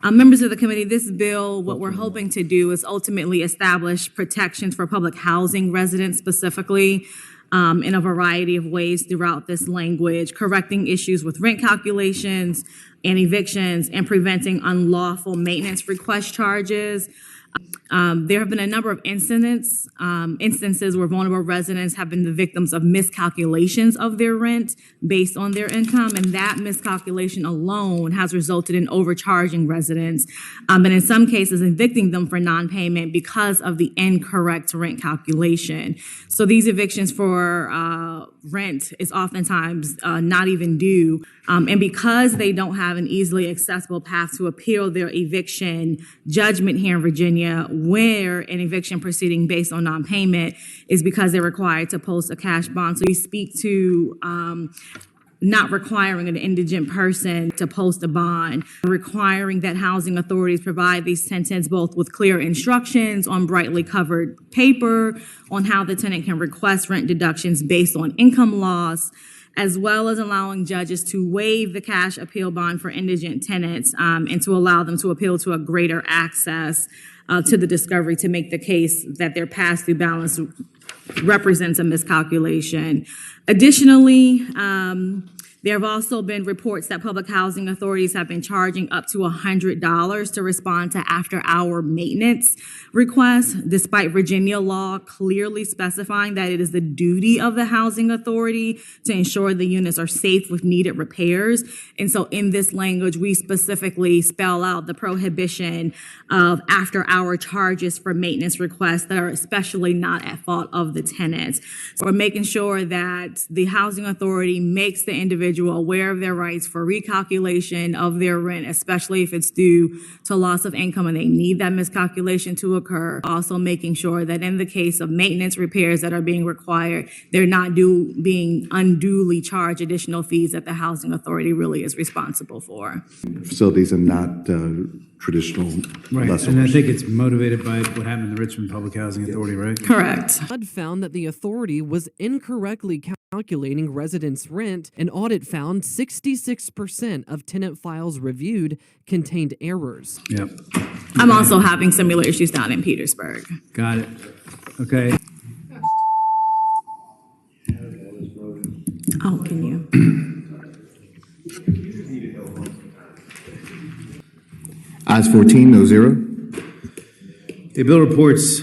Members of the committee, this bill, what we're hoping to do is ultimately establish protections for public housing residents specifically in a variety of ways throughout this language, correcting issues with rent calculations and evictions and preventing unlawful maintenance request charges. There have been a number of instances where vulnerable residents have been the victims of miscalculations of their rent based on their income, and that miscalculation alone has resulted in overcharging residents, and in some cases evicting them for non-payment because of the incorrect rent calculation. So these evictions for rent is oftentimes not even due, and because they don't have an easily accessible path to appeal their eviction judgment here in Virginia, where an eviction proceeding based on non-payment is because they're required to post a cash bond. So we speak to not requiring an indigent person to post a bond, requiring that housing authorities provide these tenants both with clear instructions on brightly covered paper on how the tenant can request rent deductions based on income loss, as well as allowing judges to waive the cash appeal bond for indigent tenants and to allow them to appeal to a greater access to the discovery to make the case that their pass-through balance represents a miscalculation. Additionally, there have also been reports that public housing authorities have been charging up to $100 to respond to after-hour maintenance requests, despite Virginia law clearly specifying that it is the duty of the housing authority to ensure the units are safe with needed repairs. And so in this language, we specifically spell out the prohibition of after-hour charges for maintenance requests that are especially not at fault of the tenants. So we're making sure that the housing authority makes the individual aware of their rights for recalculation of their rent, especially if it's due to loss of income and they need that miscalculation to occur. Also making sure that in the case of maintenance repairs that are being required, they're not being unduly charged additional fees that the housing authority really is responsible for. Facilities are not traditional lessors. And I think it's motivated by what happened in the Richmond Public Housing Authority, right? Correct. HUD found that the authority was incorrectly calculating residents' rent. An audit found 66% of tenant files reviewed contained errors. Yep. I'm also having similar issues down in Petersburg. Got it. Okay. Oh, can you? Ayes 14, no zero. The bill reports